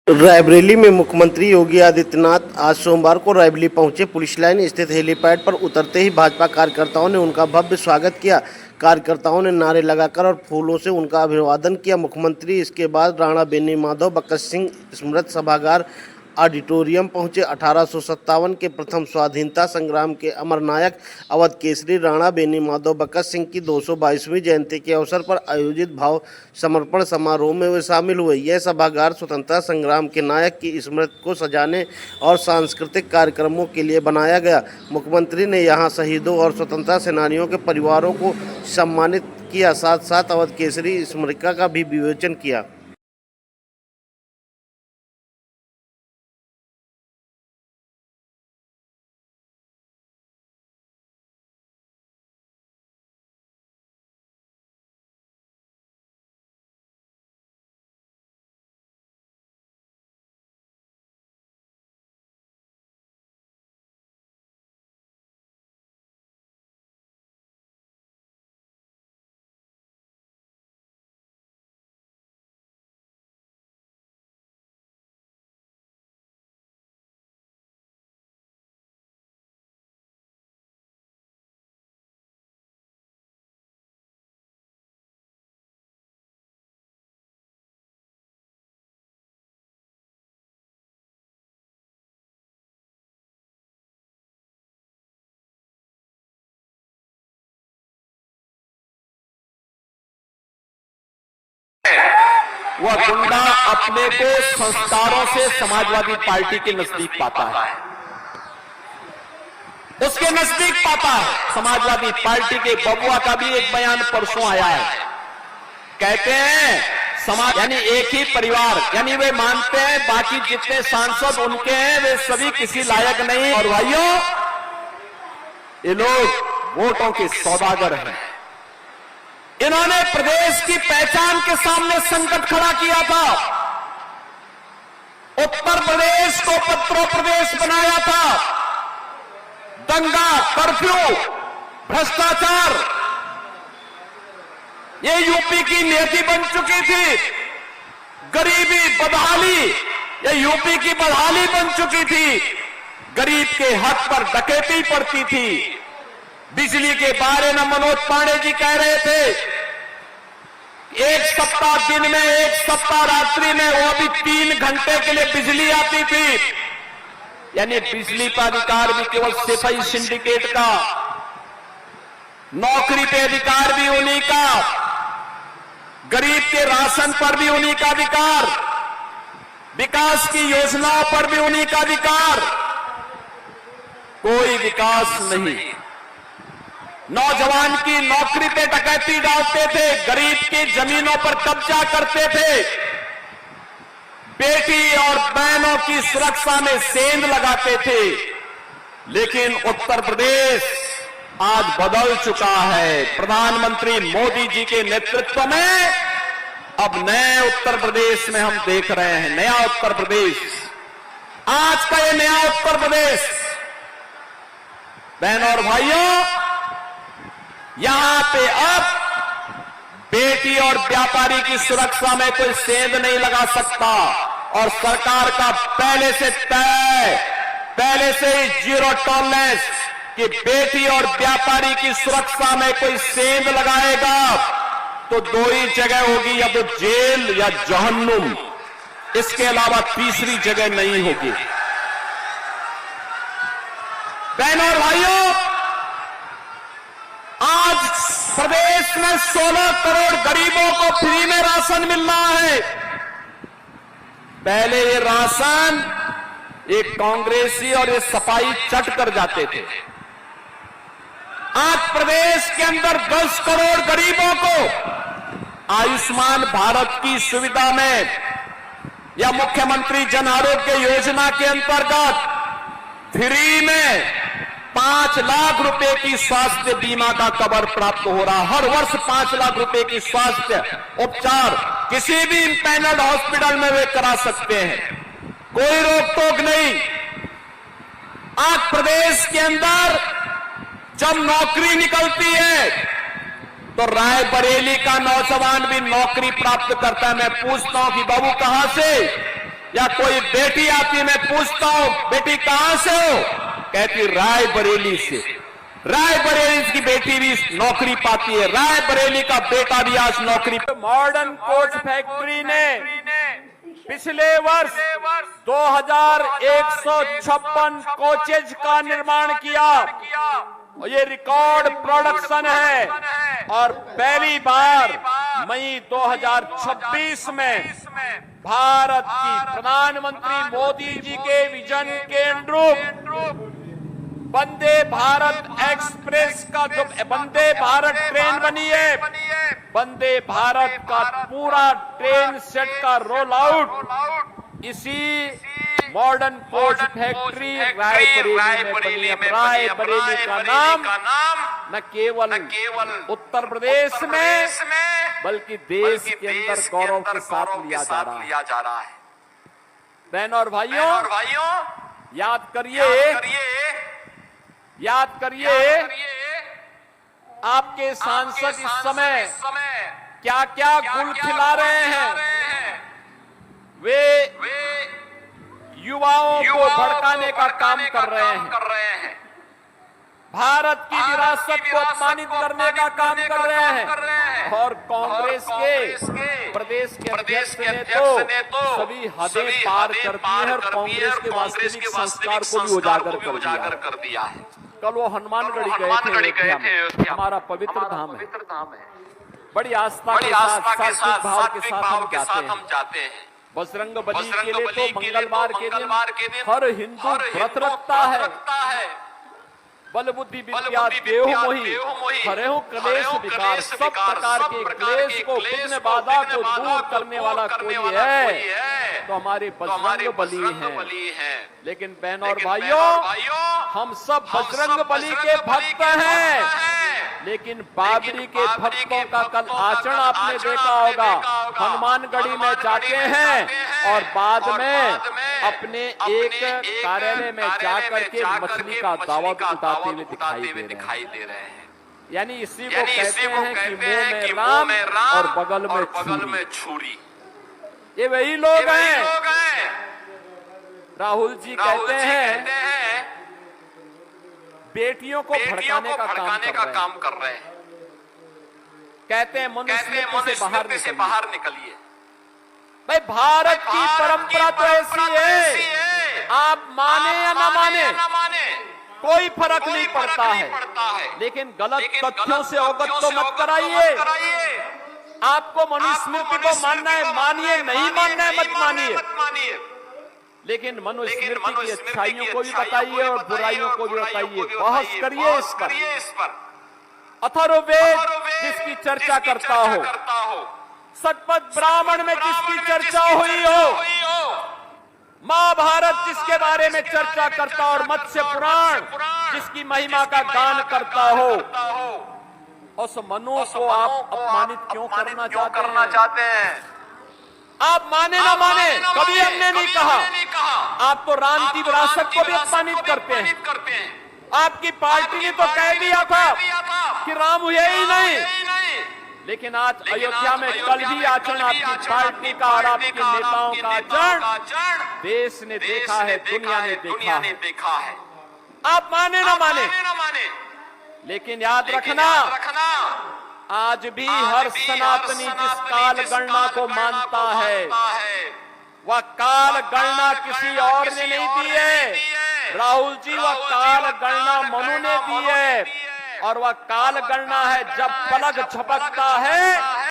रायबरेली में मुख्यमंत्री योगी आदित्यनाथ आज सोमवार को रायबरेली पहुंचे। पुलिस लाइन स्थित हेलीपैड पर उतरते ही भाजपा कार्यकर्ताओं ने उनका भव्य स्वागत किया। कार्यकर्ताओं ने नारे लगाकर और फूलों से उनका अभिवादन किया। मुख्यमंत्री इसके बाद राणा बेनी माधव बकत सिंह स्मृति सभागार ऑडिटोरियम पहुंचे। 1857 के प्रथम स्वाधीनता संग्राम के अमर नायक अवध केसरी राणा बेनी माधव बकत सिंह की 222वीं जयंती के अवसर पर आयोजित भाव समर्पण समारोह में वे शामिल हुए। यह सभागार स्वतंत्रता संग्राम के नायक की स्मृति को सजाने और सांस्कृतिक कार्यक्रमों के लिए बनाया गया। मुख्यमंत्री ने यहां शहीदों और स्वतंत्रता सेनानियों के परिवारों को सम्मानित किया। साथ साथ अवध केसरी स्मृतिका का भी विवेचन किया। वह गुंडा अपने को संस्कारों से समाजवादी पार्टी के नजदीक पाता है, उसके नजदीक पाता है। समाजवादी पार्टी के बबुआ का भी एक बयान परसों आया है। कहते हैं समाज यानी एक ही परिवार, यानी वे मानते हैं बाकी जितने सांसद उनके हैं वे सभी किसी लायक नहीं। और भाइयों, ये लोग वोटों के सौदागर हैं। इन्होंने प्रदेश की पहचान के सामने संकट खड़ा किया था। उत्तर प्रदेश को उपद्रव प्रदेश बनाया था। दंगा, कर्फ्यू, भ्रष्टाचार, ये यूपी की नीति बन चुकी थी। गरीबी, बदहाली, ये यूपी की बदहाली बन चुकी थी। गरीब के हक पर डकैती पड़ती थी। बिजली के बारे में मनोज पांडे जी कह रहे थे, एक सप्ताह दिन में, एक सप्ताह रात्रि में, वो भी 3 घंटे के लिए बिजली आती थी। यानी बिजली का अधिकार भी केवल सिपाही सिंडिकेट का, नौकरी पे अधिकार भी उन्हीं का, गरीब के राशन पर भी उन्हीं का अधिकार, विकास की योजनाओं पर भी उन्हीं का अधिकार। कोई विकास नहीं। नौजवान की नौकरी पे डकैती डालते थे, गरीब की जमीनों पर कब्जा करते थे, बेटी और बहनों की सुरक्षा में सेंध लगाते थे। लेकिन उत्तर प्रदेश आज बदल चुका है। प्रधानमंत्री मोदी जी के नेतृत्व में अब नए उत्तर प्रदेश में हम देख रहे हैं, नया उत्तर प्रदेश। आज का ये नया उत्तर प्रदेश, बहनों और भाइयों, यहां पे अब बेटी और व्यापारी की सुरक्षा में कोई सेंध नहीं लगा सकता। और सरकार का पहले से तय, पहले से ही जीरो टॉलरेंस कि बेटी और व्यापारी की सुरक्षा में कोई सेंध लगाएगा तो 2 ही जगह होगी, या तो जेल या जहन्नुम। इसके अलावा तीसरी जगह नहीं होगी। बहनों और भाइयों, आज प्रदेश में 16 करोड़ गरीबों को फ्री में राशन मिल रहा है। पहले ये राशन एक कांग्रेसी और ये सपाई चट कर जाते थे। आज प्रदेश के अंदर 10 करोड़ गरीबों को आयुष्मान भारत की सुविधा में या मुख्यमंत्री जन आरोग्य योजना के अंतर्गत फ्री में 5 लाख रुपए की स्वास्थ्य बीमा का कवर प्राप्त हो रहा। हर वर्ष 5 लाख रुपए की स्वास्थ्य उपचार किसी भी इम्पैनल्ड हॉस्पिटल में वे करा सकते हैं, कोई रोक टोक नहीं। आज प्रदेश के अंदर जब नौकरी निकलती है तो रायबरेली का नौजवान भी नौकरी प्राप्त करता है। मैं पूछता हूं कि बाबू कहां से? या कोई बेटी आती, मैं पूछता हूं बेटी कहां से हो, कहती रायबरेली से। रायबरेली की बेटी भी नौकरी पाती है, रायबरेली का बेटा भी आज नौकरी। मॉडर्न कोच फैक्ट्री ने पिछले वर्ष 2156 कोचेज का निर्माण किया और ये रिकॉर्ड प्रोडक्शन है। और पहली बार मई 2026 में भारत की प्रधानमंत्री मोदी जी के विजन के अनुरूप वंदे भारत एक्सप्रेस का जो वंदे भारत ट्रेन बनी है, वंदे भारत का पूरा ट्रेन सेट का रोल आउट इसी मॉडर्न कोच फैक्ट्री रायबरेली में बनी है। रायबरेली का नाम न केवल उत्तर प्रदेश में बल्कि देश के अंदर गौरव के साथ लिया जा रहा है। बहनों और भाइयों, याद करिए आपके सांसद इस समय क्या क्या गुल खिला रहे हैं। वे युवाओं को भड़काने का काम कर रहे हैं, भारत की विरासत को अपमानित करने का काम कर रहे हैं। और कांग्रेस के प्रदेश के अध्यक्ष ने तो सभी हदें पार कर दी है और कांग्रेस के वास्तविक संस्कार को भी उजागर कर दिया है। कल वो हनुमानगढ़ी गए थे, हमारा पवित्र धाम है। बड़ी आस्था के साथ सात्विक भाव के साथ हम जाते हैं। बजरंग बली के लिए तो मंगलवार के दिन हर हिंदू व्रत रखता है। बल बुद्धि विद्या देव मोहि हरे हो क्लेश विकार, सब प्रकार के क्लेश को विघ्न बाधा को दूर करने वाला कोई है तो हमारे बजरंग बली हैं। लेकिन बहनों और भाइयों, हम सब बजरंग बली के भक्त हैं, लेकिन बाबरी के भक्तों का कल आचरण आपने देखा होगा। हनुमानगढ़ी में जाते हैं और बाद में अपने एक कार्यालय में जाकर के मछली का दावत उठाते हुए दिखाई दे रहे हैं। यानी इसी को कहते हैं कि मुंह में राम और बगल में छुरी। ये वही लोग हैं। राहुल जी कहते हैं बेटियों को भड़काने का काम कर रहे हैं। कहते हैं मनुष्य से बाहर निकलिए। भाई भारत की परंपरा तो ऐसी है, आप माने या ना माने कोई फर्क नहीं पड़ता है, लेकिन गलत तथ्यों से अवगत तो मत कराइए। आपको मनुस्मृति को मानना है मानिए, नहीं मानना है मत मानिए, लेकिन मनुस्मृति की अच्छाइयों को भी बताइए और बुराइयों को भी बताइए। बहस करिए इस पर। अथर्ववेद जिसकी चर्चा करता हो, सतपथ ब्राह्मण में जिसकी चर्चा हुई हो, महाभारत जिसके बारे में चर्चा करता हो और मत्स्य पुराण जिसकी महिमा का गान करता हो, उस मनु को आप अपमानित क्यों करना चाहते हैं? आप माने ना माने, कभी हमने नहीं कहा। आप तो राम की विरासत को भी अपमानित करते हैं। आपकी पार्टी ने तो कह दिया था कि राम हुए ही नहीं, लेकिन आज अयोध्या में कल भी आचरण आपकी पार्टी का और आपके नेताओं का आचरण देश ने देखा है, दुनिया ने देखा है। आप माने ना माने, लेकिन याद रखना आज भी हर सनातनी जिस काल गणना को मानता है, वह काल गणना किसी और ने नहीं दी है। राहुल जी, वह काल गणना मनु ने दी है, और वह काल गणना है जब पलक झपकता है